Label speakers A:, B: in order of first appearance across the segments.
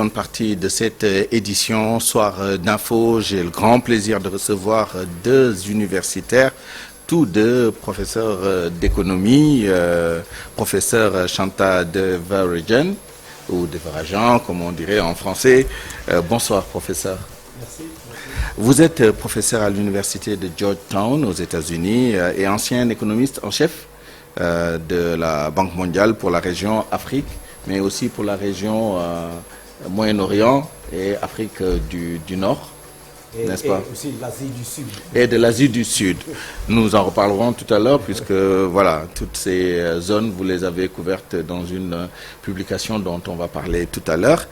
A: Une partie de cette édition, Soir d'info, j'ai le grand plaisir de recevoir deux universitaires, tous deux professeurs d'économie, professeur Chanta Devarajan, ou Devarajan, comme on dirait en français. Bonsoir, professeur.
B: Merci.
A: Vous êtes professeur à l'université de Georgetown aux États-Unis et ancien économiste en chef de la Banque mondiale pour la région Afrique, mais aussi pour la région Moyen-Orient et Afrique du Nord, n'est-ce pas?
B: Et aussi l'Asie du Sud.
A: Et de l'Asie du Sud. Nous en reparlerons tout à l'heure puisque voilà, toutes ces zones, vous les avez couvertes dans une publication dont on va parler tout à l'heure.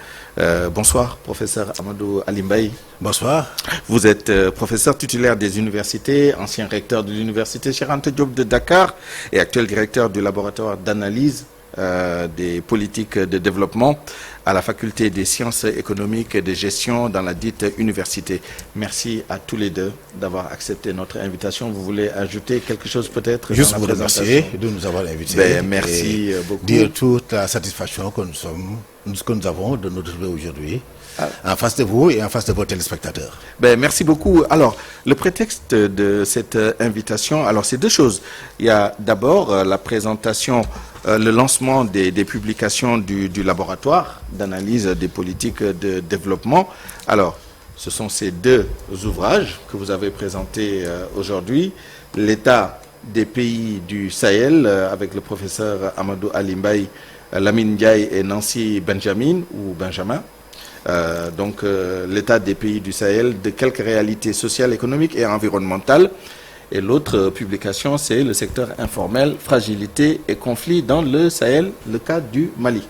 A: Bonsoir, professeur Amadou Alimbaï.
C: Bonsoir.
A: Vous êtes professeur titulaire des universités, ancien recteur de l'université Cheikh Anta Diop de Dakar et actuel directeur du laboratoire d'analyse des politiques de développement à la faculté des sciences économiques et de gestion dans la dite université. Merci à tous les deux d'avoir accepté notre invitation. Vous voulez ajouter quelque chose peut-être?
C: Juste vous remercier de nous avoir invités.
A: Merci beaucoup.
C: Dire toute la satisfaction que nous avons de nous retrouver aujourd'hui en face de vous et en face de vos téléspectateurs.
A: Merci beaucoup. Alors, le prétexte de cette invitation, alors c'est deux choses. Il y a d'abord la présentation, le lancement des publications du laboratoire d'analyse des politiques de développement. Alors, ce sont ces deux ouvrages que vous avez présentés aujourd'hui. L'état des pays du Sahel avec le professeur Amadou Alimbaï, Lamine Ndiaye et Nancy Benjamin ou Benjamin. Donc l'état des pays du Sahel, de quelques réalités sociales, économiques et environnementales. Et l'autre publication, c'est le secteur informel, fragilité et conflits dans le Sahel, le cas du Mali.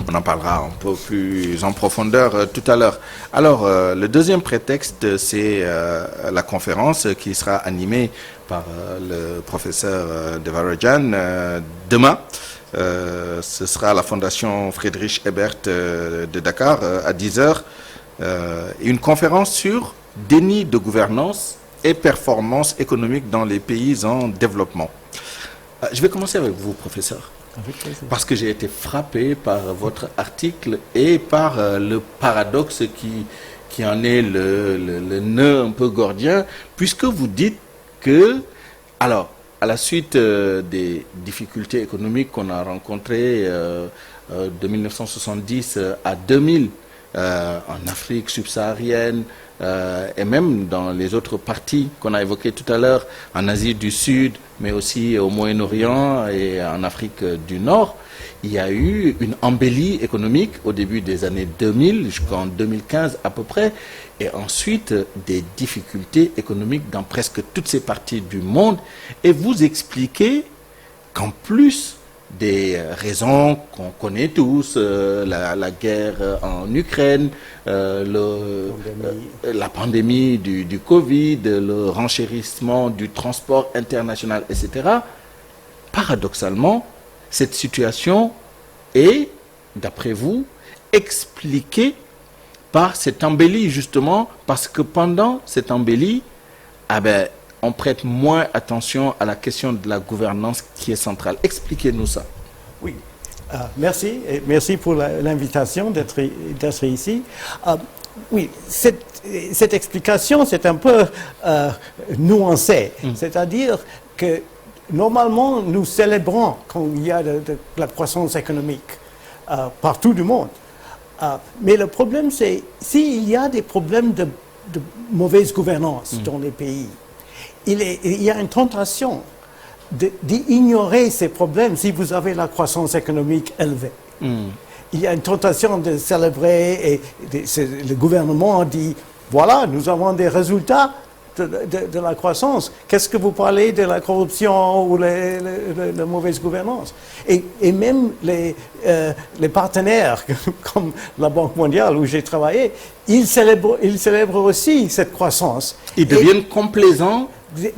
A: On en parlera un peu plus en profondeur tout à l'heure. Alors, le deuxième prétexte, c'est la conférence qui sera animée par le professeur Devarajan demain. Ce sera à la Fondation Friedrich Ebert de Dakar à 10h. Une conférence sur déni de gouvernance et performance économique dans les pays en développement. Je vais commencer avec vous, professeur, parce que j'ai été frappé par votre article et par le paradoxe qui en est le nœud un peu gordien, puisque vous dites que, alors, à la suite des difficultés économiques qu'on a rencontrées de 1970 à 2000 en Afrique subsaharienne et même dans les autres parties qu'on a évoquées tout à l'heure, en Asie du Sud, mais aussi au Moyen-Orient et en Afrique du Nord, il y a eu une embellie économique au début des années 2000 jusqu'en 2015 à peu près, et ensuite des difficultés économiques dans presque toutes ces parties du monde. Et vous expliquez qu'en plus des raisons qu'on connaît tous, la guerre en Ukraine, la pandémie du Covid, le renchérissement du transport international, etc., paradoxalement, cette situation est, d'après vous, expliquée par cette embellie, justement, parce que pendant cette embellie, on prête moins attention à la question de la gouvernance qui est centrale. Expliquez-nous ça.
B: Oui, merci. Et merci pour l'invitation d'être ici. Oui, cette explication, c'est un peu nuancé. C'est-à-dire que normalement, nous célébrons quand il y a de la croissance économique partout du monde. Mais le problème, c'est s'il y a des problèmes de mauvaise gouvernance dans les pays, il y a une tentation d'ignorer ces problèmes si vous avez la croissance économique élevée. Il y a une tentation de célébrer et le gouvernement dit voilà, nous avons des résultats de la croissance. Qu'est-ce que vous parlez de la corruption ou la mauvaise gouvernance? Et même les partenaires comme la Banque mondiale où j'ai travaillé, ils célèbrent aussi cette croissance.
A: Ils deviennent complaisants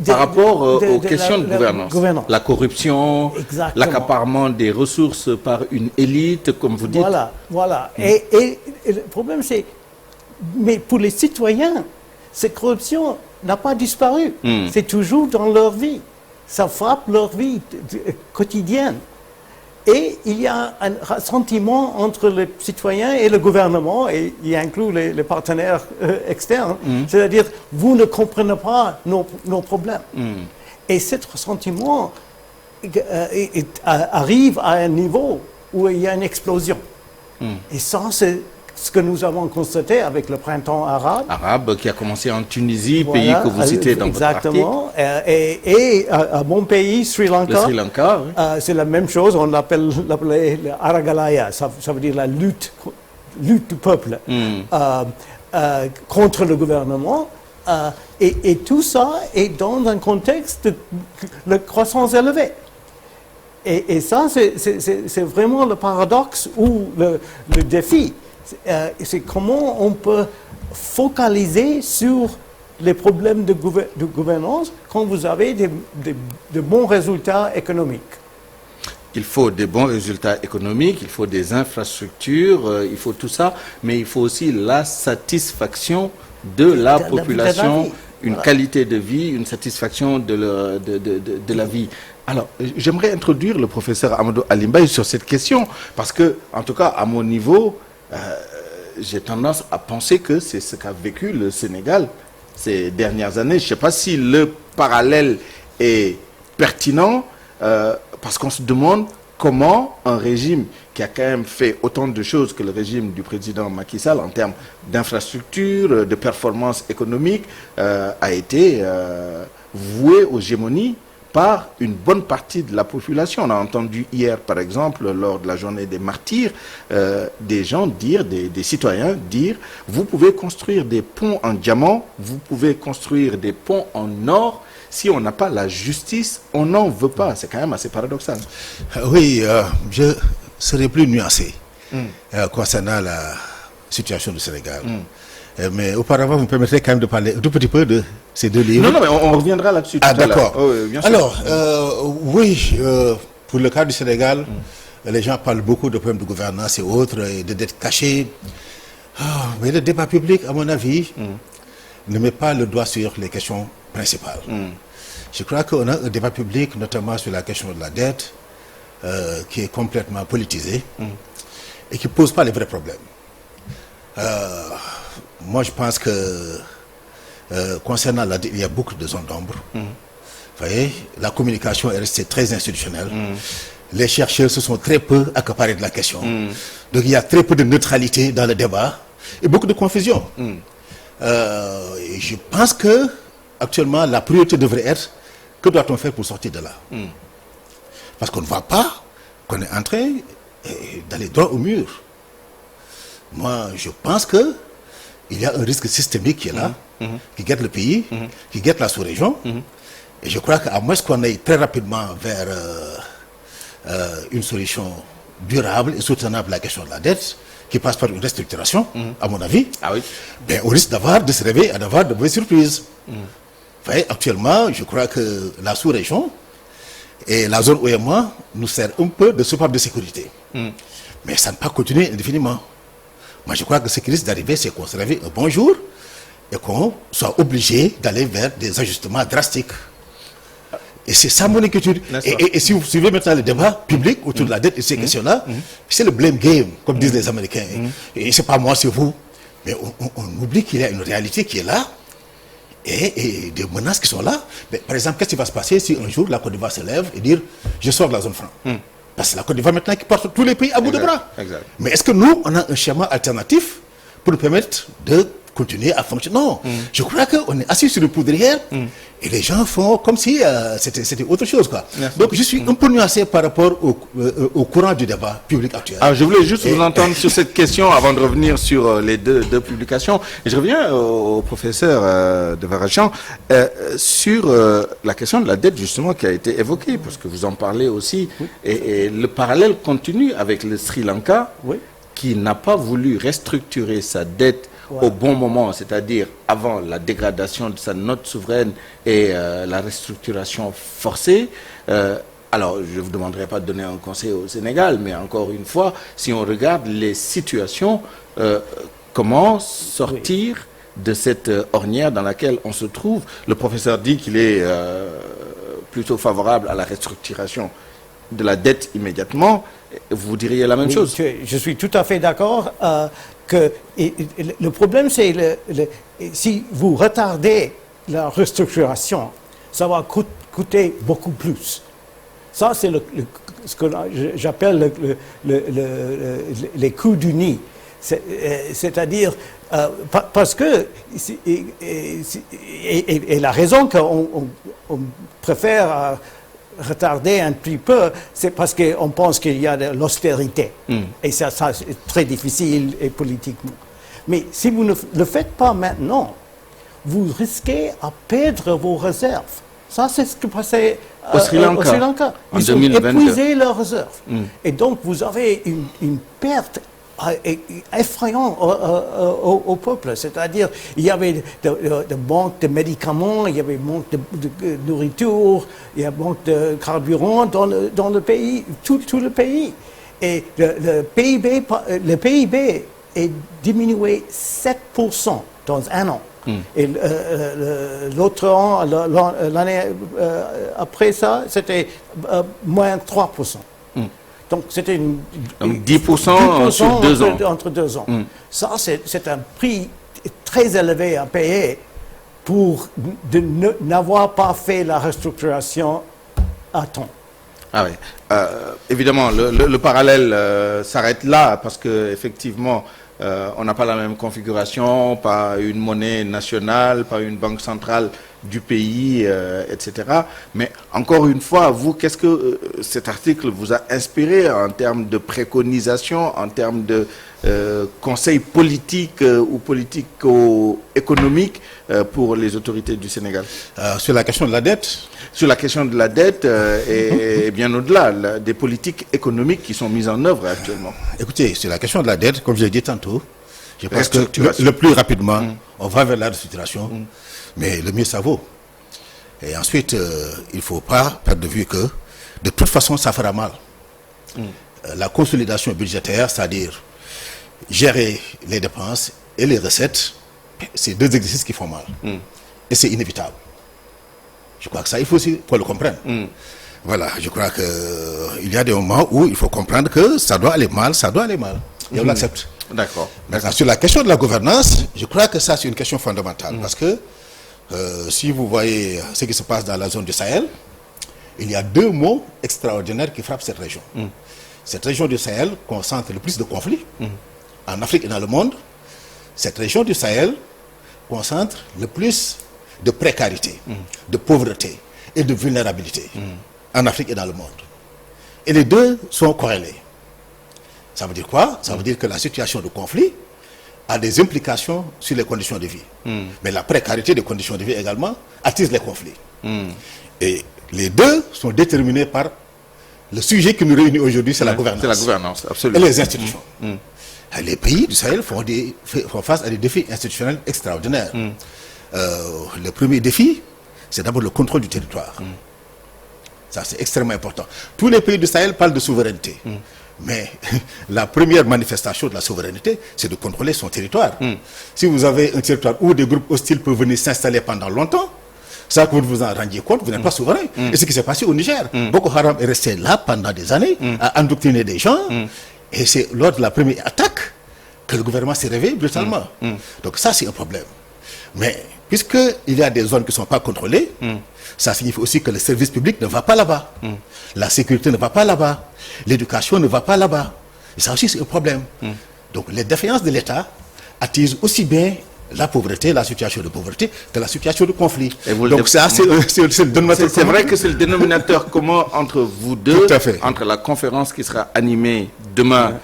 A: par rapport aux questions de gouvernance. La corruption, l'accaparement des ressources par une élite, comme vous dites.
B: Voilà. Et le problème, c'est, mais pour les citoyens, cette corruption n'a pas disparu. C'est toujours dans leur vie. Ça frappe leur vie quotidienne. Et il y a un ressentiment entre les citoyens et le gouvernement, et il inclut les partenaires externes, c'est-à-dire vous ne comprenez pas nos problèmes. Et cet ressentiment arrive à un niveau où il y a une explosion. Et ça, c'est ce que nous avons constaté avec le printemps arabe.
A: Arabe qui a commencé en Tunisie, pays que vous citez dans votre article.
B: Exactement. Et à mon pays, Sri Lanka.
A: Le Sri Lanka, oui.
B: C'est la même chose, on l'appelait Aragalaya, ça veut dire la lutte du peuple contre le gouvernement. Et tout ça est dans un contexte de croissance élevée. Et ça, c'est vraiment le paradoxe ou le défi. C'est comment on peut focaliser sur les problèmes de gouvernance quand vous avez de bons résultats économiques.
A: Il faut des bons résultats économiques, il faut des infrastructures, il faut tout ça, mais il faut aussi la satisfaction de la population, une qualité de vie, une satisfaction de la vie. Alors, j'aimerais introduire le professeur Amadou Alimbaye sur cette question, parce que, en tout cas, à mon niveau, j'ai tendance à penser que c'est ce qu'a vécu le Sénégal ces dernières années. Je ne sais pas si le parallèle est pertinent, parce qu'on se demande comment un régime qui a quand même fait autant de choses que le régime du président Macky Sall en termes d'infrastructures, de performances économiques, a été voué aux gémonies par une bonne partie de la population. On a entendu hier, par exemple, lors de la journée des martyrs, des gens dire, des citoyens dire, vous pouvez construire des ponts en diamant, vous pouvez construire des ponts en or, si on n'a pas la justice, on n'en veut pas. C'est quand même assez paradoxal.
C: Oui, je serai plus nuancé concernant la situation du Sénégal. Mais auparavant, vous me permettrez quand même de parler un tout petit peu de ces deux livres.
A: Non, mais on reviendra là-dessus.
C: Ah, d'accord.
A: Oh, bien sûr.
C: Alors, oui, pour le cas du Sénégal, les gens parlent beaucoup de problèmes de gouvernance et autres, et de dettes cachées. Mais le débat public, à mon avis, ne met pas le doigt sur les questions principales. Je crois qu'on a un débat public, notamment sur la question de la dette, qui est complètement politisé et qui ne pose pas les vrais problèmes. Moi, je pense que concernant la dette, il y a beaucoup de zones d'ombre. Vous voyez, la communication est restée très institutionnelle. Les chercheurs se sont très peu accaparés de la question. Donc, il y a très peu de neutralité dans le débat et beaucoup de confusion. Et je pense que actuellement, la priorité devrait être que doit-on faire pour sortir de là? Parce qu'on ne voit pas qu'on est en train d'aller droit au mur. Moi, je pense que il y a un risque systémique qui est là, qui guette le pays, qui guette la sous-région. Et je crois qu'à moins qu'on aille très rapidement vers une solution durable et soutenable à la question de la dette, qui passe par une restructuration, à mon avis, ben, on risque de se réveiller et d'avoir de mauvaises surprises. Vous voyez, actuellement, je crois que la sous-région et la zone OMA nous sert un peu de soupape de sécurité. Mais ça ne peut pas continuer indéfiniment. Moi, je crois que ce qui risque d'arriver, c'est qu'on se réveille un bon jour et qu'on soit obligé d'aller vers des ajustements drastiques. Et c'est ça mon inquiétude. Et si vous suivez maintenant le débat public autour de la dette et ces questions-là, c'est le blame game, comme disent les Américains. Et c'est pas moi, c'est vous. Mais on oublie qu'il y a une réalité qui est là et des menaces qui sont là. Mais, par exemple, qu'est-ce qui va se passer si un jour la Côte d'Ivoire se lève et dire je sors de la zone franc? Parce que c'est la Côte d'Ivoire maintenant qui porte tous les pays à bout de bras. Mais est-ce que nous, on a un schéma alternatif pour nous permettre de continuer à fonctionner? Non. Je crois qu'on est assis sur le poudrière et les gens font comme si c'était autre chose, quoi. Donc je suis un peu nuancé par rapport au courant du débat public actuel.
A: Alors, je voulais juste vous entendre sur cette question avant de revenir sur les deux publications. Et je reviens au professeur de Varachan sur la question de la dette justement qui a été évoquée, parce que vous en parlez aussi. Et le parallèle continue avec le Sri Lanka qui n'a pas voulu restructurer sa dette au bon moment, c'est-à-dire avant la dégradation de sa note souveraine et la restructuration forcée. Alors, je ne vous demanderai pas de donner un conseil au Sénégal, mais encore une fois, si on regarde les situations, comment sortir de cette ornière dans laquelle on se trouve? Le professeur dit qu'il est plutôt favorable à la restructuration. de la dette immédiatement, vous diriez la même
B: Oui,
A: chose.
B: je suis tout à fait d'accord que le problème, c'est si vous retardez la restructuration, ça va coûter beaucoup plus. Ça, c'est ce que j'appelle les coûts du nid. C'est-à-dire, parce que, et la raison qu'on préfère retarder un petit peu, c'est parce qu'on pense qu'il y a de l'austérité. Et ça c'est très difficile et politiquement. Mais si vous ne le faites pas maintenant, vous risquez à perdre vos réserves. Ça, c'est ce qui passait
A: au Sri Lanka.
B: Ils ont épuisé leurs réserves. Et donc, vous avez une perte effrayante au peuple. C'est-à-dire, il y avait de manque de médicaments, il y avait manque de nourriture, il y a manque de carburant dans le pays, tout le pays. Et le PIB est diminué 7% dans un an. Et l'autre an, l'année après ça, c'était moins 3%. Donc c'était
A: 10% sur 2 ans.
B: Entre 2 ans. Ça, c'est un prix très élevé à payer pour n'avoir pas fait la restructuration à temps.
A: Ah oui. Évidemment, le parallèle s'arrête là parce que effectivement, on n'a pas la même configuration, pas une monnaie nationale, pas une banque centrale du pays, etc. Mais encore une fois, vous, qu'est-ce que cet article vous a inspiré en termes de préconisation, en termes de conseils politiques ou politico-économiques pour les autorités du Sénégal?
C: Sur la question de la dette?
A: Sur la question de la dette et bien au-delà, des politiques économiques qui sont mises en œuvre actuellement.
C: Écoutez, sur la question de la dette, comme je l'ai dit tantôt, je pense que le plus rapidement, on va vers la restructuration, mais le mieux ça vaut. Et ensuite, il ne faut pas perdre de vue que, de toute façon, ça fera mal. La consolidation budgétaire, c'est-à-dire gérer les dépenses et les recettes, c'est deux exercices qui font mal. Et c'est inévitable. Je crois que ça, il faut aussi qu'on le comprenne. Voilà, je crois qu'il y a des moments où il faut comprendre que ça doit aller mal, et on l'accepte.
A: D'accord.
C: Maintenant, sur la question de la gouvernance, je crois que ça, c'est une question fondamentale. Parce que si vous voyez ce qui se passe dans la zone du Sahel, il y a deux mots extraordinaires qui frappent cette région. Cette région du Sahel concentre le plus de conflits en Afrique et dans le monde. Cette région du Sahel concentre le plus de précarité, de pauvreté et de vulnérabilité en Afrique et dans le monde. Et les deux sont corrélés. Ça veut dire quoi? Ça veut dire que la situation de conflit a des implications sur les conditions de vie. Mais la précarité des conditions de vie également attise les conflits. Et les deux sont déterminés par le sujet qui nous réunit aujourd'hui, c'est la gouvernance.
A: C'est la gouvernance, absolument.
C: Et les institutions. Les pays du Sahel font face à des défis institutionnels extraordinaires. Le premier défi, c'est d'abord le contrôle du territoire. Ça, c'est extrêmement important. Tous les pays du Sahel parlent de souveraineté. Mais la première manifestation de la souveraineté, c'est de contrôler son territoire. Si vous avez un territoire où des groupes hostiles peuvent venir s'installer pendant longtemps, ça que vous vous en rendiez compte, vous n'êtes pas souverain. Et ce qui s'est passé au Niger, Boko Haram est resté là pendant des années, à endoctriner des gens, et c'est lors de la première attaque que le gouvernement s'est réveillé brutalement. Donc ça, c'est un problème. Mais puisqu'il y a des zones qui ne sont pas contrôlées, ça signifie aussi que le service public ne va pas là-bas. La sécurité ne va pas là-bas. L'éducation ne va pas là-bas. Et ça aussi, c'est un problème. Donc les défaillances de l'État attisent aussi bien la pauvreté, la situation de pauvreté, que la situation de conflit. Donc ça, c'est le dénominateur commun.
A: C'est vrai que c'est le dénominateur commun entre vous deux,
C: tout à fait,
A: entre la conférence qui sera animée demain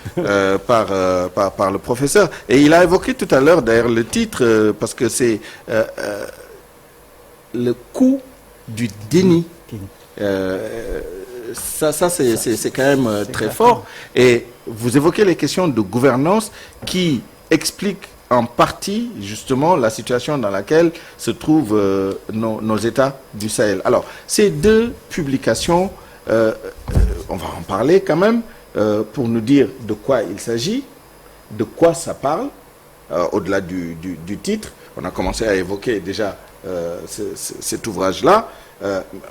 A: par le professeur. Et il a évoqué tout à l'heure, d'ailleurs, le titre, parce que c'est le coût du déni. Ça c'est quand même très fort. Et vous évoquez les questions de gouvernance qui expliquent en partie justement la situation dans laquelle se trouvent nos États du Sahel. Alors, ces deux publications, on va en parler quand même, pour nous dire de quoi il s'agit, de quoi ça parle, au-delà du titre. On a commencé à évoquer déjà cet ouvrage-là,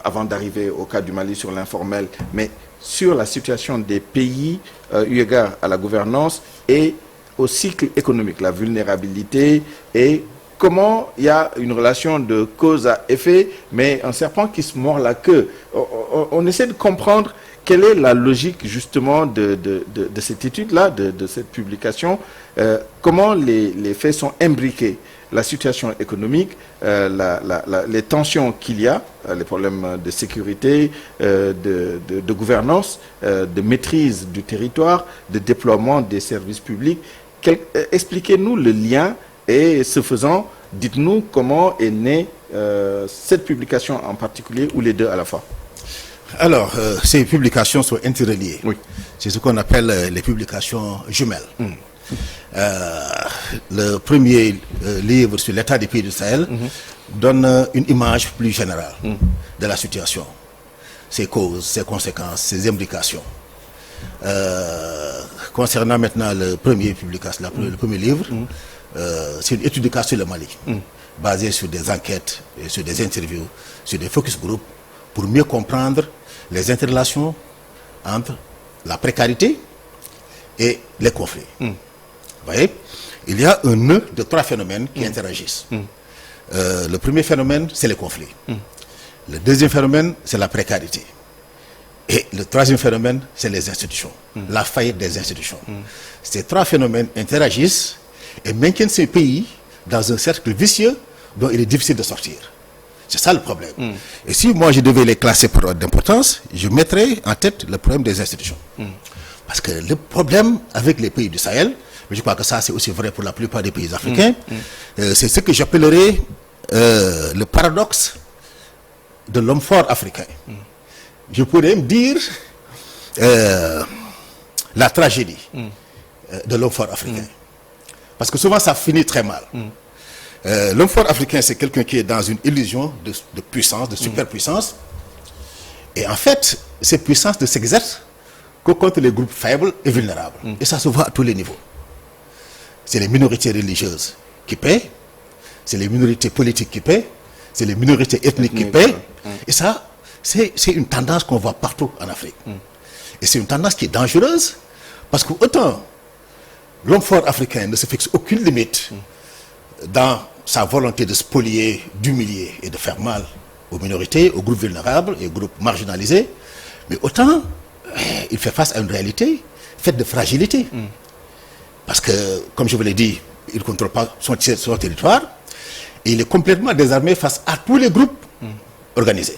A: avant d'arriver au cas du Mali sur l'informel, mais sur la situation des pays eu égard à la gouvernance et au cycle économique, la vulnérabilité et comment il y a une relation de cause à effet, mais un serpent qui se mord la queue. On essaie de comprendre quelle est la logique justement de cette étude-là, de cette publication, comment les faits sont imbriqués. La situation économique, les tensions qu'il y a, les problèmes de sécurité, de gouvernance, de maîtrise du territoire, de déploiement des services publics. Expliquez-nous le lien et ce faisant, dites-nous comment est née cette publication en particulier ou les deux à la fois.
C: Alors, ces publications sont interreliées.
A: Oui.
C: C'est ce qu'on appelle les publications jumelles. Le premier livre sur l'état des pays du Sahel donne une image plus générale de la situation, ses causes, ses conséquences, ses implications. Concernant maintenant le premier livre, c'est une étude de cas sur le Mali, basée sur des enquêtes, et sur des interviews, sur des focus group, pour mieux comprendre les interrelations entre la précarité et les conflits. Vous voyez, il y a un nœud de 3 phénomènes qui interagissent. Le premier phénomène, c'est les conflits. Le deuxième phénomène, c'est la précarité. Et le troisième phénomène, c'est les institutions, la faillite des institutions. Ces 3 phénomènes interagissent et maintiennent ces pays dans un cercle vicieux dont il est difficile de sortir. C'est ça le problème. Et si moi je devais les classer par ordre d'importance, je mettrais en tête le problème des institutions. Parce que le problème avec les pays du Sahel, mais je crois que ça c'est aussi vrai pour la plupart des pays africains, c'est ce que j'appellerais le paradoxe de l'homme fort africain. Je pourrais me dire la tragédie de l'homme fort africain. Parce que souvent ça finit très mal. L'homme fort africain, c'est quelqu'un qui est dans une illusion de puissance, de superpuissance. Et en fait, cette puissance ne s'exerce que contre les groupes faibles et vulnérables. Et ça se voit à tous les niveaux. C'est les minorités religieuses qui paient, c'est les minorités politiques qui paient, c'est les minorités ethniques qui paient. Et ça, c'est une tendance qu'on voit partout en Afrique. Et c'est une tendance qui est dangereuse, parce que autant l'homme fort africain ne se fixe aucune limite dans sa volonté de spolier, d'humilier et de faire mal aux minorités, aux groupes vulnérables et aux groupes marginalisés, mais autant il fait face à une réalité faite de fragilité. Parce que, comme je vous l'ai dit, il ne contrôle pas son territoire et il est complètement désarmé face à tous les groupes organisés.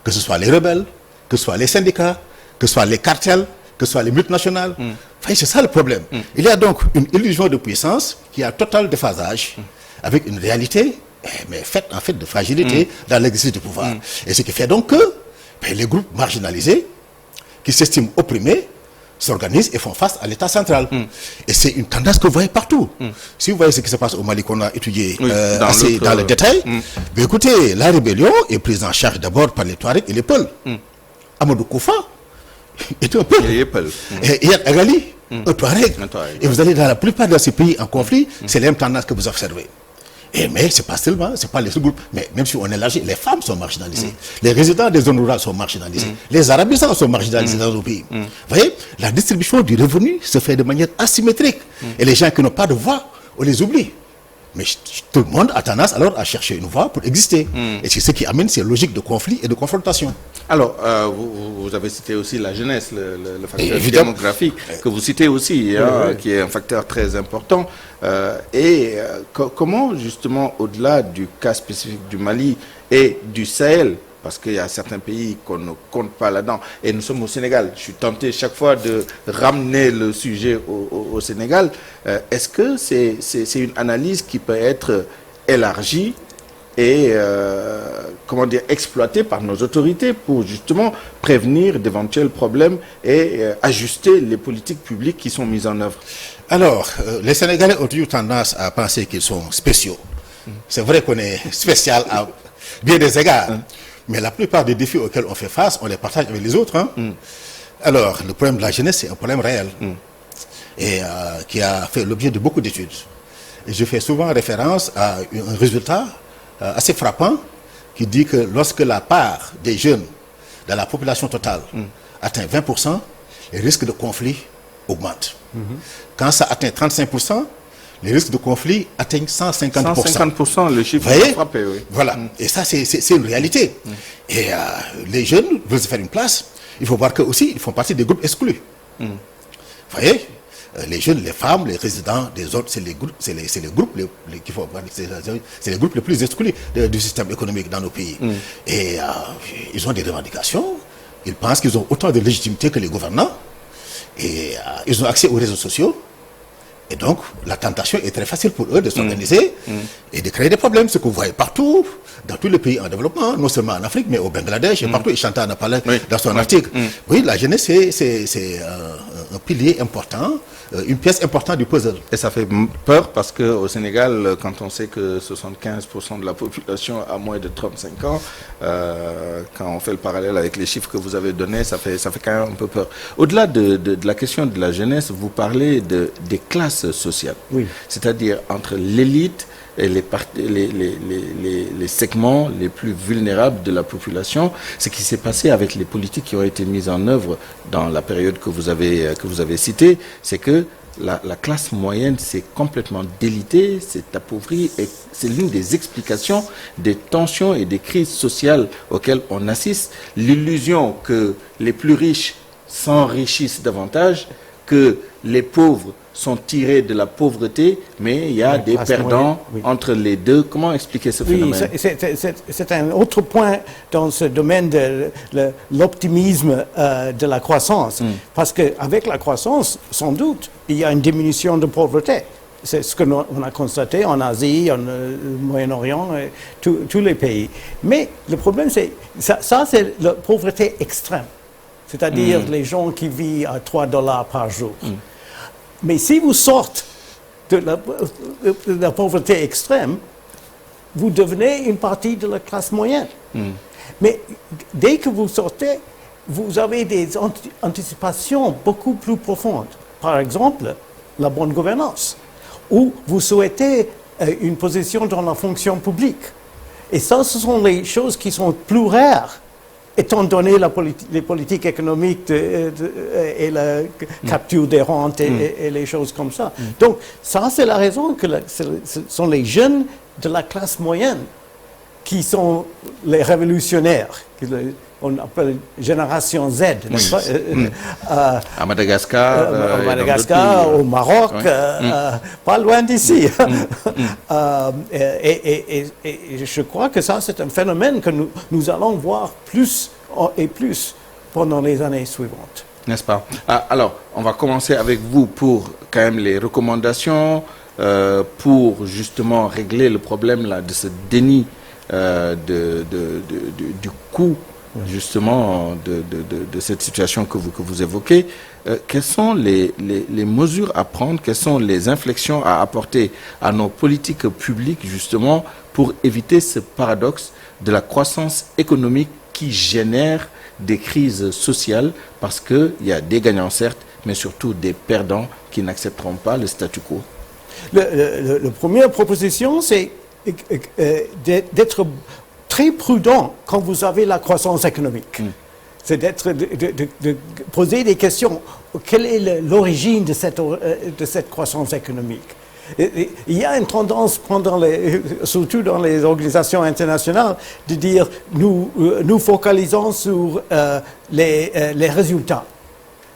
C: Que ce soit les rebelles, que ce soit les syndicats, que ce soit les cartels, que ce soit les multinationales. Enfin, c'est ça le problème. Il y a donc une illusion de puissance qui a un total déphasage avec une réalité, mais faite en fait de fragilité dans l'exercice du pouvoir. Et ce qui fait donc que les groupes marginalisés, qui s'estiment opprimés, s'organisent et font face à l'État central. Et c'est une tendance que vous voyez partout. Si vous voyez ce qui se passe au Mali qu'on a étudié dans le détail, écoutez, la rébellion est prise en charge d'abord par les Touaregs et les Peuls. Amadou Koufa est un Peul. Et Iyad Agali, un Touareg. Et vous allez dans la plupart de ces pays en conflit, c'est la même tendance que vous observez. Mais ce n'est pas seulement, ce n'est pas les seuls groupes, mais même si on élargit, les femmes sont marginalisées. Les résidents des zones rurales sont marginalisés. Les arabisants sont marginalisés dans nos pays. Vous voyez, la distribution du revenu se fait de manière asymétrique. Et les gens qui n'ont pas de voix, on les oublie. Mais tout le monde a tendance alors à chercher une voie pour exister. Et c'est ce qui amène ces logiques de conflit et de confrontation.
A: Alors, vous avez cité aussi la jeunesse, le facteur démographique, que vous citez aussi, qui est un facteur très important. Comment, justement, au-delà du cas spécifique du Mali et du Sahel, parce qu'il y a certains pays qu'on ne compte pas là-dedans, et nous sommes au Sénégal, je suis tenté chaque fois de ramener le sujet au Sénégal, est-ce que c'est une analyse qui peut être élargie et comment dire, exploitée par nos autorités pour justement prévenir d'éventuels problèmes et ajuster les politiques publiques qui sont mises en œuvre?
C: Alors, les Sénégalais ont toujours tendance à penser qu'ils sont spéciaux. C'est vrai qu'on est spécial à bien des égards, mais la plupart des défis auxquels on fait face, on les partage avec les autres. Alors, le problème de la jeunesse, c'est un problème réel et qui a fait l'objet de beaucoup d'études. Et je fais souvent référence à un résultat assez frappant qui dit que lorsque la part des jeunes dans la population totale atteint 20%, les risques de conflit augmentent. Quand ça atteint 35%, les risques de conflit atteignent 150%.
A: 150%, le chiffre
C: Vous voyez,
A: frappé, oui.
C: Voilà. Et ça, c'est une réalité. Et les jeunes veulent se faire une place. Il faut voir qu'eux aussi, ils font partie des groupes exclus. Vous voyez, les jeunes, les femmes, les résidents des autres, c'est les groupes, c'est les groupes c'est les groupes les plus exclus du système économique dans nos pays. Et ils ont des revendications. Ils pensent qu'ils ont autant de légitimité que les gouvernants. Et ils ont accès aux réseaux sociaux. Et donc, la tentation est très facile pour eux de s'organiser et de créer des problèmes. Ce que vous voyez partout, dans tous les pays en développement, non seulement en Afrique, mais au Bangladesh, et partout. Et Chantal en a parlé dans son article. Oui, la jeunesse, c'est un pilier important, une pièce importante du puzzle.
A: Et ça fait peur parce qu'au Sénégal, quand on sait que 75% de la population a moins de 35 ans, quand on fait le parallèle avec les chiffres que vous avez donnés, ça fait quand même un peu peur. Au-delà de la question de la jeunesse, vous parlez des classes sociales.
B: Oui.
A: C'est-à-dire entre l'élite et les segments les plus vulnérables de la population. Ce qui s'est passé avec les politiques qui ont été mises en œuvre dans la période que vous avez citée, c'est que la classe moyenne s'est complètement délitée, s'est appauvrie, et c'est l'une des explications des tensions et des crises sociales auxquelles on assiste. L'illusion que les plus riches s'enrichissent davantage, que les pauvres sont tirés de la pauvreté, mais il y a des perdants entre les deux. Comment expliquer ce phénomène?
B: C'est un autre point dans ce domaine de l'optimisme de la croissance. Parce qu'avec la croissance, sans doute, il y a une diminution de pauvreté. C'est ce qu'on a constaté en Asie, en Moyen-Orient, tous les pays. Mais le problème, c'est ça c'est la pauvreté extrême. C'est-à-dire les gens qui vivent à $3 par jour. Mais si vous sortez de la pauvreté extrême, vous devenez une partie de la classe moyenne. Mais dès que vous sortez, vous avez des anticipations beaucoup plus profondes. Par exemple, la bonne gouvernance, où vous souhaitez une position dans la fonction publique. Et ça, ce sont les choses qui sont plus rares, étant donné les politiques économiques et la capture des rentes et les choses comme ça. Donc, ça, c'est la raison que ce sont les jeunes de la classe moyenne qui sont les révolutionnaires, on appelle génération Z, n'est-ce pas?
A: À Madagascar,
B: au Maroc, pas loin d'ici. Et je crois que ça, c'est un phénomène que nous allons voir plus et plus pendant les années suivantes.
A: N'est-ce pas? Alors, on va commencer avec vous pour quand même les recommandations pour justement régler le problème là, de ce déni du coût justement de cette situation que vous évoquez. Quelles sont les mesures à prendre, quelles sont les inflexions à apporter à nos politiques publiques justement pour éviter ce paradoxe de la croissance économique qui génère des crises sociales, parce qu'il y a des gagnants certes, mais surtout des perdants qui n'accepteront pas le statu quo?
B: La première proposition, c'est d'être très prudent quand vous avez la croissance économique. C'est de poser des questions. Quelle est l'origine de cette croissance économique? Il y a une tendance, surtout dans les organisations internationales, de dire nous focalisons sur les résultats.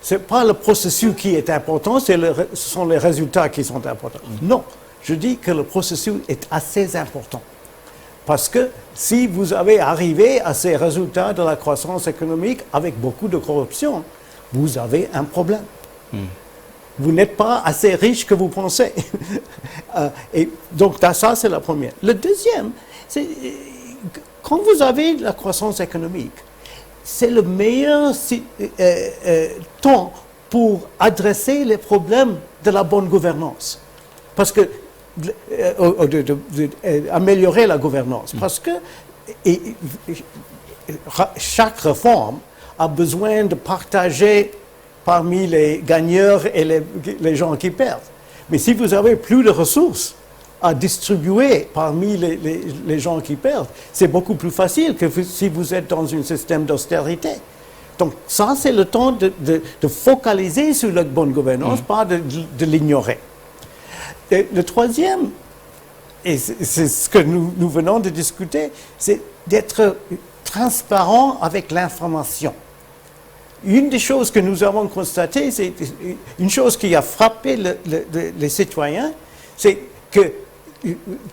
B: Ce n'est pas le processus qui est important, ce sont les résultats qui sont importants. Non, je dis que le processus est assez important. Parce que si vous avez arrivé à ces résultats de la croissance économique avec beaucoup de corruption, vous avez un problème. Vous n'êtes pas assez riche que vous pensez. Et donc ça, c'est la première. Le deuxième, c'est quand vous avez la croissance économique, c'est le meilleur temps pour adresser les problèmes de la bonne gouvernance. Parce que améliorer la gouvernance. Parce que chaque réforme a besoin de partager parmi les gagnants et les gens qui perdent. Mais si vous avez plus de ressources, à distribuer parmi les gens qui perdent, c'est beaucoup plus facile que si vous êtes dans un système d'austérité. Donc ça, c'est le temps de focaliser sur la bonne gouvernance, pas de l'ignorer. Le troisième, et c'est ce que nous venons de discuter, c'est d'être transparent avec l'information. Une des choses que nous avons constatées, c'est une chose qui a frappé les citoyens, c'est que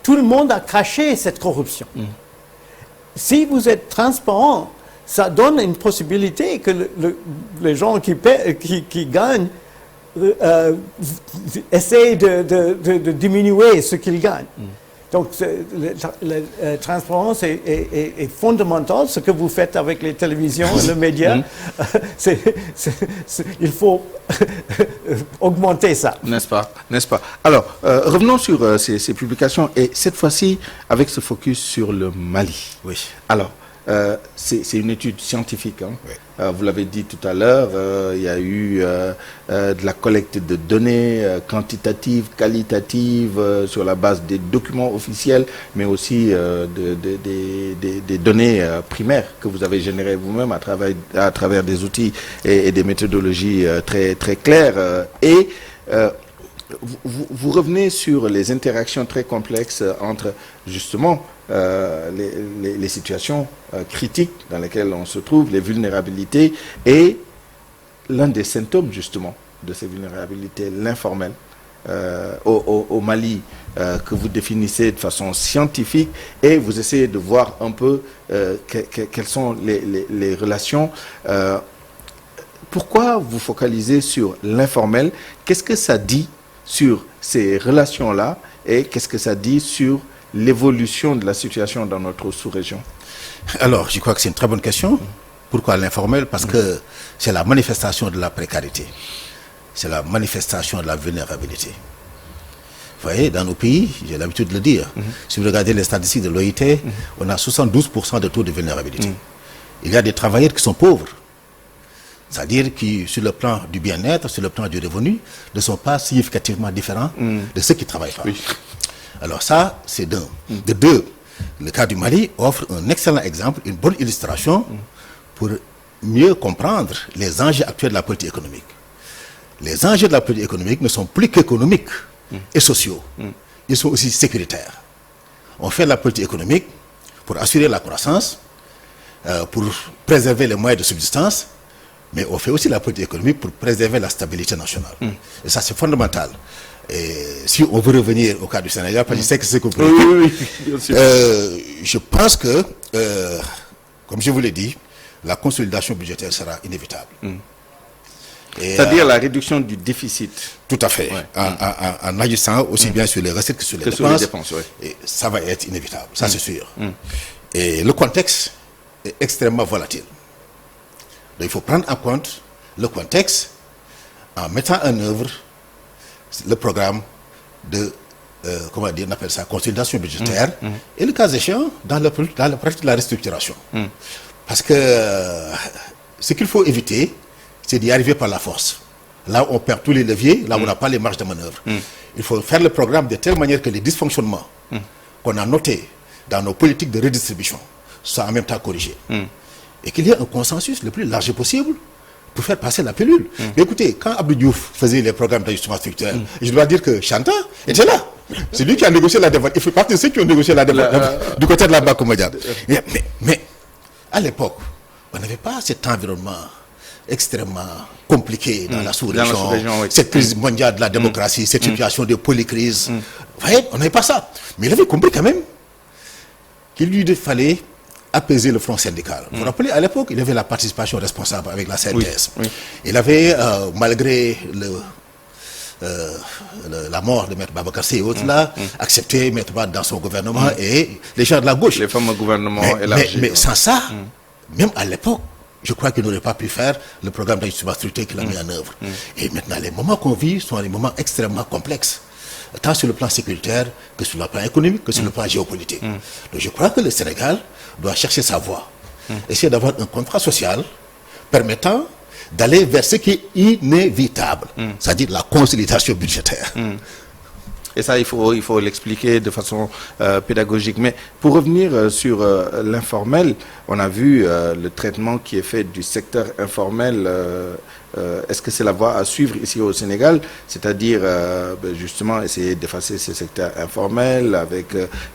B: tout le monde a caché cette corruption. Si vous êtes transparent, ça donne une possibilité que les gens qui gagnent essaient de diminuer ce qu'ils gagnent. Donc, la transparence est fondamentale. Ce que vous faites avec les télévisions et les médias, il faut augmenter ça.
A: N'est-ce pas? Alors, revenons sur ces publications et cette fois-ci avec ce focus sur le Mali.
C: Oui.
A: Alors, c'est une étude scientifique. Hein.
C: Oui.
A: Vous l'avez dit tout à l'heure, il y a eu de la collecte de données quantitatives, qualitatives, sur la base des documents officiels, mais aussi des données primaires que vous avez générées vous-même à travers des outils et des méthodologies très, très claires. Vous revenez sur les interactions très complexes entre justement les situations critiques dans lesquelles on se trouve, les vulnérabilités, et l'un des symptômes justement de ces vulnérabilités, l'informel. Au Mali, que vous définissez de façon scientifique, et vous essayez de voir un peu quelles sont les relations. Pourquoi vous focalisez sur l'informel? Qu'est-ce que ça dit sur ces relations-là et qu'est-ce que ça dit sur l'évolution de la situation dans notre sous-région?
C: Alors, je crois que c'est une très bonne question. Pourquoi l'informel? Parce que c'est la manifestation de la précarité. C'est la manifestation de la vulnérabilité. Vous voyez, dans nos pays, j'ai l'habitude de le dire, si vous regardez les statistiques de l'OIT, on a 72% de taux de vulnérabilité. Il y a des travailleurs qui sont pauvres. C'est-à-dire qui, sur le plan du bien-être, sur le plan du revenu, ne sont pas significativement différents de ceux qui ne travaillent pas. Oui. Alors ça, c'est d'un. De deux, le cas du Mali offre un excellent exemple, une bonne illustration pour mieux comprendre les enjeux actuels de la politique économique. Les enjeux de la politique économique ne sont plus qu'économiques et sociaux. Ils sont aussi sécuritaires. On fait la politique économique pour assurer la croissance, pour préserver les moyens de subsistance, mais on fait aussi la politique économique pour préserver la stabilité nationale. Et ça, c'est fondamental. Et si on veut revenir au cas du Sénégal, parce que je sais que c'est que vous je pense que, comme je vous l'ai dit, la consolidation budgétaire sera inévitable.
A: C'est-à-dire la réduction du déficit.
C: Tout à fait. Ouais. En agissant aussi bien sur les recettes que sur les dépenses. Ouais. Et ça va être inévitable, ça c'est sûr. Et le contexte est extrêmement volatile. Donc il faut prendre en compte le contexte en mettant en œuvre le programme de, comment dire, on appelle ça, consolidation budgétaire, et le cas échéant, dans le pratique de la restructuration. Parce que ce qu'il faut éviter, c'est d'y arriver par la force. Là où on perd tous les leviers, là où on n'a pas les marges de manœuvre. Il faut faire le programme de telle manière que les dysfonctionnements qu'on a notés dans nos politiques de redistribution soient en même temps corrigés. Et qu'il y ait un consensus le plus large possible pour faire passer la pilule. Mais écoutez, quand Abdou Diouf faisait les programmes d'ajustement structurel, je dois dire que Chanta était là. C'est lui qui a négocié la dépendance. Il fait partie de ceux qui ont négocié la dépendance du côté de la Banque mondiale. Mais à l'époque, on n'avait pas cet environnement extrêmement compliqué dans la sous-région, oui. Cette crise mondiale de la démocratie, cette situation de polycrise. Vous voyez, on n'avait pas ça. Mais il avait compris quand même qu'il lui fallait apaiser le front syndical. Vous vous rappelez, à l'époque, il avait la participation responsable avec la CNTS. Oui. Il avait, malgré la mort de Maître Babacar Sèye et autres là, accepté Maître Wade dans son gouvernement et les gens de la gauche.
A: Les fameux gouvernements élargis.
C: Mais sans ça, même à l'époque, je crois qu'il n'aurait pas pu faire le programme d'ajustement structurel qu'il a mis en œuvre. Et maintenant, les moments qu'on vit sont des moments extrêmement complexes, tant sur le plan sécuritaire que sur le plan économique, que sur le plan géopolitique. Donc je crois que le Sénégal doit chercher sa voie, essayer d'avoir un contrat social permettant d'aller vers ce qui est inévitable, c'est-à-dire la consolidation budgétaire.
A: Et ça, il faut l'expliquer de façon pédagogique. Mais pour revenir sur l'informel, on a vu le traitement qui est fait du secteur informel. Est-ce que c'est la voie à suivre ici au Sénégal, c'est-à-dire justement essayer d'effacer ce secteur informel avec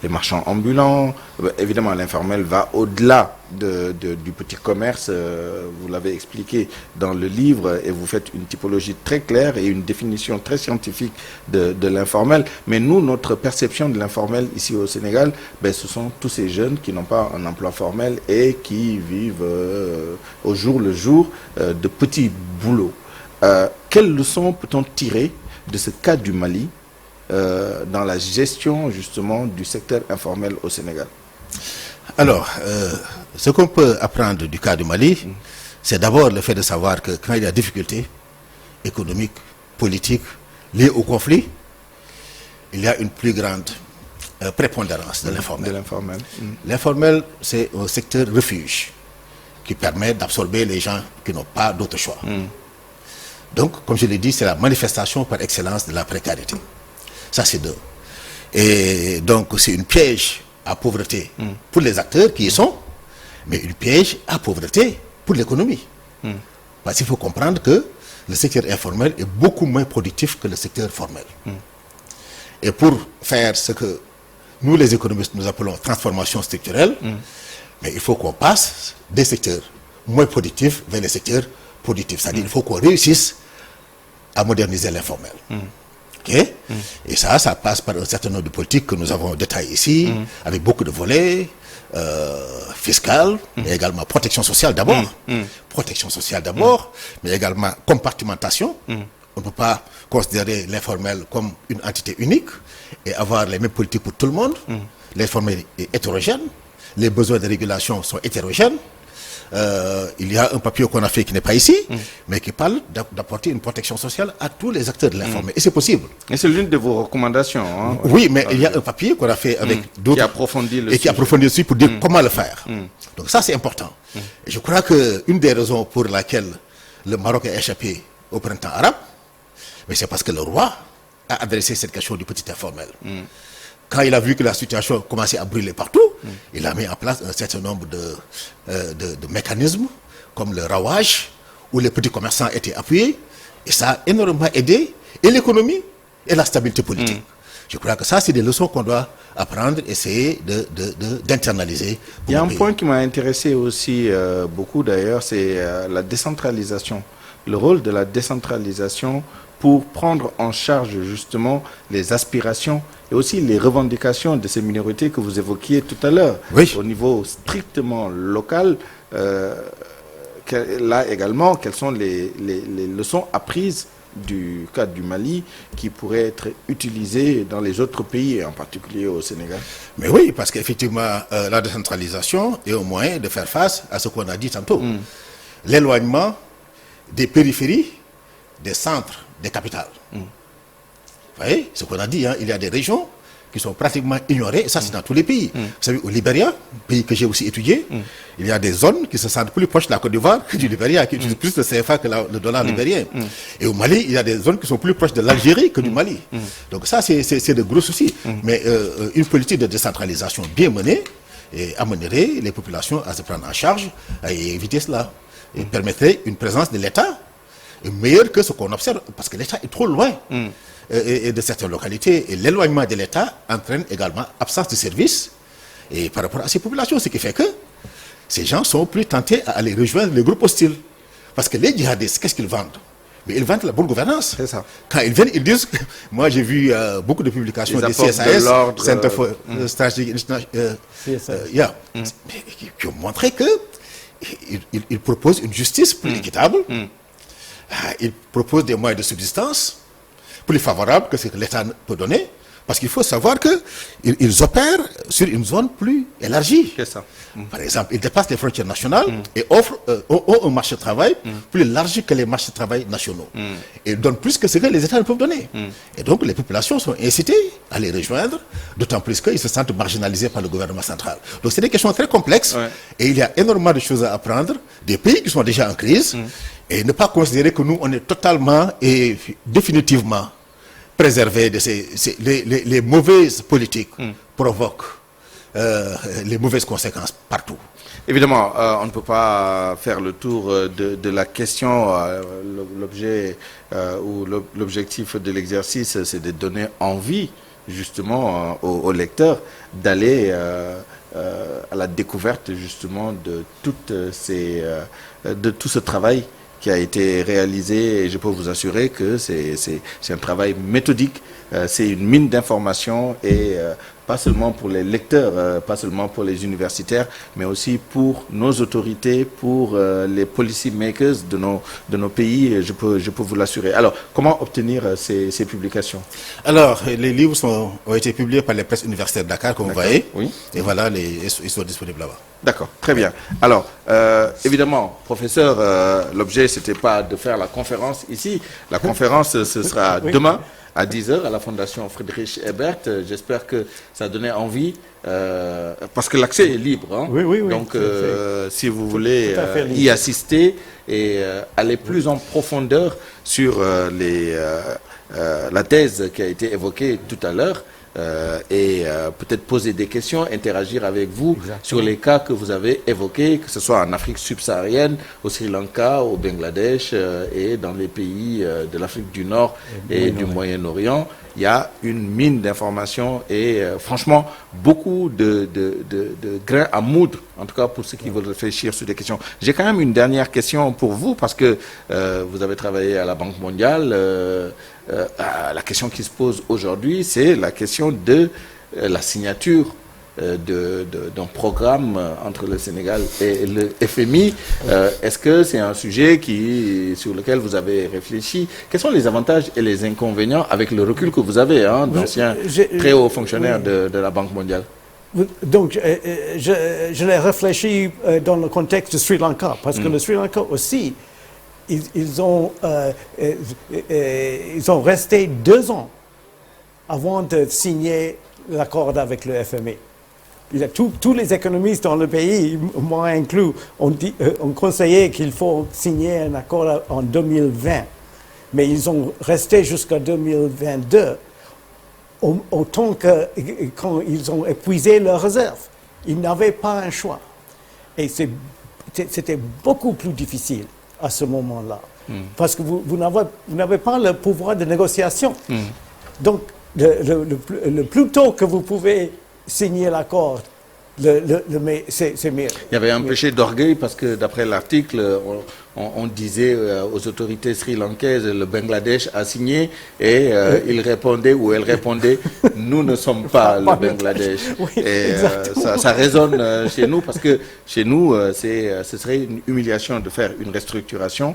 A: les marchands ambulants? Évidemment, l'informel va au-delà du petit commerce, vous l'avez expliqué dans le livre, et vous faites une typologie très claire et une définition très scientifique de l'informel. Mais nous, notre perception de l'informel ici au Sénégal, ce sont tous ces jeunes qui n'ont pas un emploi formel et qui vivent au jour le jour de petits boulots. Quelles leçons peut-on tirer de ce cas du Mali dans la gestion justement du secteur informel au Sénégal?
C: Alors, ce qu'on peut apprendre du cas du Mali, c'est d'abord le fait de savoir que quand il y a des difficultés économiques, politiques, liées au conflit, il y a une plus grande prépondérance de l'informel. L'informel, c'est un secteur refuge qui permet d'absorber les gens qui n'ont pas d'autre choix. Donc, comme je l'ai dit, c'est la manifestation par excellence de la précarité. Ça, c'est deux. Et donc, c'est une piège à pauvreté pour les acteurs qui y sont, mais une piège à pauvreté pour l'économie. Parce qu'il faut comprendre que le secteur informel est beaucoup moins productif que le secteur formel. Et pour faire ce que nous, les économistes, nous appelons transformation structurelle, mais il faut qu'on passe des secteurs moins productifs vers les secteurs productifs. C'est-à-dire qu'il faut qu'on réussisse à moderniser l'informel. Okay? Et ça passe par un certain nombre de politiques que nous avons détaillées ici, avec beaucoup de volets, fiscal, mais également protection sociale d'abord. Protection sociale d'abord, mais également compartimentation. On ne peut pas considérer l'informel comme une entité unique et avoir les mêmes politiques pour tout le monde. L'informel est hétérogène, les besoins de régulation sont hétérogènes. Il y a un papier qu'on a fait qui n'est pas ici, mais qui parle d'apporter une protection sociale à tous les acteurs de l'informel. Et c'est possible.
A: Et c'est l'une de vos recommandations. Hein,
C: oui, mais il y a un papier qu'on a fait avec d'autres
A: qui approfondit le
C: et qui approfondit aussi pour dire comment le faire. Donc ça, c'est important. Et je crois qu'une des raisons pour laquelle le Maroc a échappé au printemps arabe, mais c'est parce que le roi a adressé cette question du petit informel. Quand il a vu que la situation commençait à brûler partout, il a mis en place un certain nombre de mécanismes, comme le rawage, où les petits commerçants étaient appuyés, et ça a énormément aidé et l'économie et la stabilité politique. Je crois que ça, c'est des leçons qu'on doit apprendre, essayer d'internaliser.
A: Il y a un point qui m'a intéressé aussi beaucoup d'ailleurs, c'est la décentralisation. Le rôle de la décentralisation pour prendre en charge justement les aspirations et aussi les revendications de ces minorités que vous évoquiez tout à l'heure.
C: Oui.
A: Au niveau strictement local, là également, quelles sont les leçons apprises du cas du Mali qui pourraient être utilisées dans les autres pays, et en particulier au Sénégal?
C: Mais oui, parce qu'effectivement, la décentralisation est au moyen de faire face à ce qu'on a dit tantôt. L'éloignement des périphéries, des centres, des capitales. Vous voyez, ce qu'on a dit, hein, il y a des régions qui sont pratiquement ignorées, et ça c'est dans tous les pays. Vous savez, au Libéria, pays que j'ai aussi étudié, il y a des zones qui se sentent plus proches de la Côte d'Ivoire que du Libéria, qui utilisent plus le CFA que le dollar libérien. Et au Mali, il y a des zones qui sont plus proches de l'Algérie que du Mali. Donc ça, c'est de gros soucis. Mais une politique de décentralisation bien menée et amènerait les populations à se prendre en charge et éviter cela. Et permettrait une présence de l'État meilleure que ce qu'on observe, parce que l'État est trop loin et de certaines localités. Et l'éloignement de l'État entraîne également absence de services et par rapport à ces populations, ce qui fait que ces gens sont plus tentés à aller rejoindre les groupes hostiles. Parce que les djihadistes, qu'est-ce qu'ils vendent? Mais ils vendent la bonne gouvernance.
A: C'est ça.
C: Quand ils viennent, ils disent... Moi, j'ai vu beaucoup de publications des CSAS, Center for Strategic qui ont montré que ils proposent une justice plus équitable. Ils proposent des moyens de subsistance plus favorables que ce que l'État peut donner. Parce qu'il faut savoir qu'ils opèrent sur une zone plus élargie.
A: C'est ça.
C: Par exemple, ils dépassent les frontières nationales et ont un marché de travail plus large que les marchés de travail nationaux. Et donnent plus que ce que les États ne peuvent donner. Et donc, les populations sont incitées à les rejoindre, d'autant plus qu'ils se sentent marginalisés par le gouvernement central. Donc, c'est des questions très complexes. Et il y a énormément de choses à apprendre des pays qui sont déjà en crise et ne pas considérer que nous, on est totalement et définitivement préserver de les mauvaises politiques provoquent les mauvaises conséquences partout.
A: Évidemment, on ne peut pas faire le tour de la question. L'objet ou l'objectif de l'exercice, c'est de donner envie, justement, aux lecteurs d'aller à la découverte, justement, de tout ce travail qui a été réalisé. Et je peux vous assurer que c'est un travail méthodique, c'est une mine d'informations et pas seulement pour les lecteurs, pas seulement pour les universitaires, mais aussi pour nos autorités, pour les policy makers de nos pays, je peux vous l'assurer. Alors, comment obtenir ces publications?
C: Alors, les livres ont été publiés par les presses universitaires de Dakar, comme vous voyez,
A: oui.
C: Et voilà, ils sont disponibles là-bas.
A: D'accord, très bien. Alors, évidemment, professeur, l'objet, c'était pas de faire la conférence ici. La conférence, ce sera demain à 10h à la Fondation Friedrich Ebert. J'espère que ça a donné envie, parce que l'accès est libre. Hein.
B: Oui.
A: Donc, si vous voulez y assister et aller plus en profondeur sur la thèse qui a été évoquée tout à l'heure, et peut-être poser des questions, interagir avec vous sur les cas que vous avez évoqués, que ce soit en Afrique subsaharienne, au Sri Lanka, au Bangladesh et dans les pays de l'Afrique du Nord et du Moyen-Orient. Il y a une mine d'informations et franchement beaucoup de grains à moudre, en tout cas pour ceux qui veulent réfléchir sur des questions. J'ai quand même une dernière question pour vous parce que vous avez travaillé à la Banque mondiale. La question qui se pose aujourd'hui, c'est la question de la signature d'un programme entre le Sénégal et le FMI. Est-ce que c'est un sujet sur lequel vous avez réfléchi? Quels sont les avantages et les inconvénients avec le recul que vous avez, d'anciens très hauts fonctionnaires de la Banque mondiale?
B: Donc, je l'ai réfléchi dans le contexte de Sri Lanka, parce que le Sri Lanka aussi, ils ont resté 2 ans avant de signer l'accord avec le FMI. Tous les économistes dans le pays, moi inclus, ont conseillé qu'il faut signer un accord en 2020. Mais ils ont resté jusqu'à 2022, autant que quand ils ont épuisé leurs réserves. Ils n'avaient pas un choix. Et c'était beaucoup plus difficile à ce moment-là. Parce que vous n'avez pas le pouvoir de négociation. Donc, le plus tôt que vous pouvez signer l'accord, c'est mieux.
A: Il y avait un péché d'orgueil parce que d'après l'article, on disait aux autorités sri-lankaises, le Bangladesh a signé et il répondait ou elle répondait, nous ne sommes pas le Bangladesh. Et ça résonne chez nous parce que chez nous, ce serait une humiliation de faire une restructuration.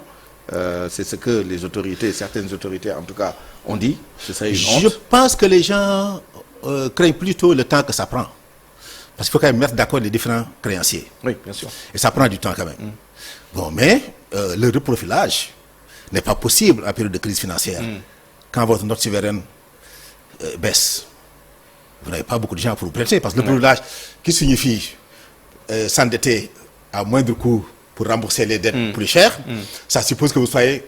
A: C'est ce que les autorités, certaines autorités en tout cas, ont dit. Ce serait une honte.
C: Je pense que les gens craignent plutôt le temps que ça prend. Parce qu'il faut quand même mettre d'accord les différents créanciers.
A: Oui, bien sûr.
C: Et ça prend du temps quand même. Bon, mais le reprofilage n'est pas possible en période de crise financière. Quand votre note souveraine baisse, vous n'avez pas beaucoup de gens pour vous prêter. Parce que le reprofilage, qui signifie s'endetter à moindre coût pour rembourser les dettes plus chères, ça suppose que vous soyez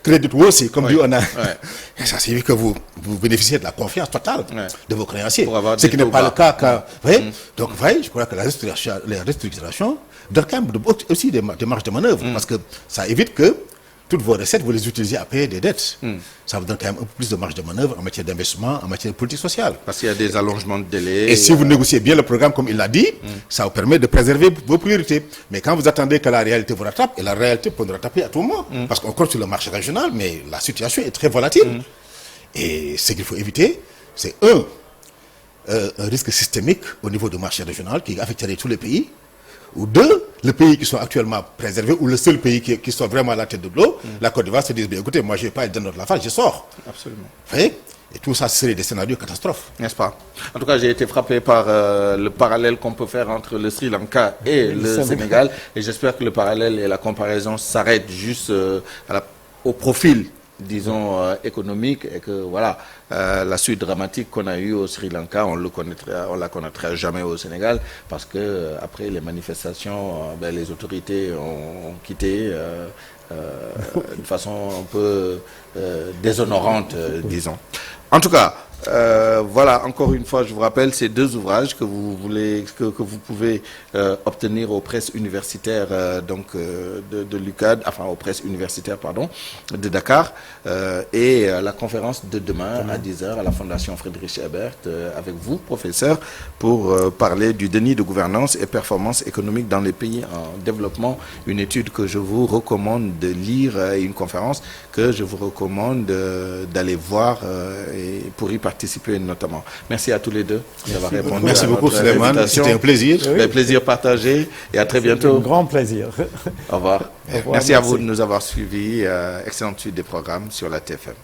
C: créditeur aussi, comme dit on a. Ça signifie que vous bénéficiez de la confiance totale de vos créanciers. Ce qui n'est pas le cas quand... Donc, vous voyez, je crois que la restructuration donne quand même aussi des marges de manœuvre, parce que ça évite que toutes vos recettes, vous les utilisez à payer des dettes. Ça vous donne quand même un peu plus de marge de manœuvre en matière d'investissement, en matière de politique sociale.
A: Parce qu'il y a des allongements de délai.
C: Et si vous négociez bien le programme comme il l'a dit, ça vous permet de préserver vos priorités. Mais quand vous attendez que la réalité vous rattrape, et la réalité peut nous rattraper à tout moment, parce qu'on compte sur le marché régional, mais la situation est très volatile. Et ce qu'il faut éviter, c'est un risque systémique au niveau du marché régional qui affecterait tous les pays, ou 2, les pays qui sont actuellement préservés, ou le seul pays qui soit vraiment à la tête de l'eau, la Côte d'Ivoire se dit, écoutez, moi je ne vais pas être dans notre face, je sors.
A: Absolument.
C: Vous voyez? Et tout ça, ce serait des scénarios catastrophes.
A: N'est-ce pas? En tout cas, j'ai été frappé par le parallèle qu'on peut faire entre le Sri Lanka et le Sénégal. Et j'espère que le parallèle et la comparaison s'arrêtent juste au profil, disons, économique, et que voilà, la suite dramatique qu'on a eue au Sri Lanka, on la connaîtra jamais au Sénégal, parce que après les manifestations, les autorités ont quitté de façon un peu déshonorante, disons. En tout cas, voilà, encore une fois, je vous rappelle ces deux ouvrages que vous pouvez obtenir aux presses universitaires de l'UCAD, enfin aux presses universitaires, pardon, de Dakar, et la conférence de demain à 10h à la Fondation Friedrich Ebert, avec vous, professeur, pour parler du déni de gouvernance et performance économique dans les pays en développement, une étude que je vous recommande de lire et une conférence que je vous recommande d'aller voir et pour y participer notamment. Merci à tous les deux d'avoir répondu.
C: Merci beaucoup, Suleiman. C'était un plaisir.
A: Oui. Un plaisir partagé et à très bientôt.
B: Un grand plaisir.
A: Au revoir.
B: Au revoir.
A: Merci à vous de nous avoir suivis. Excellente suite des programmes sur la TFM.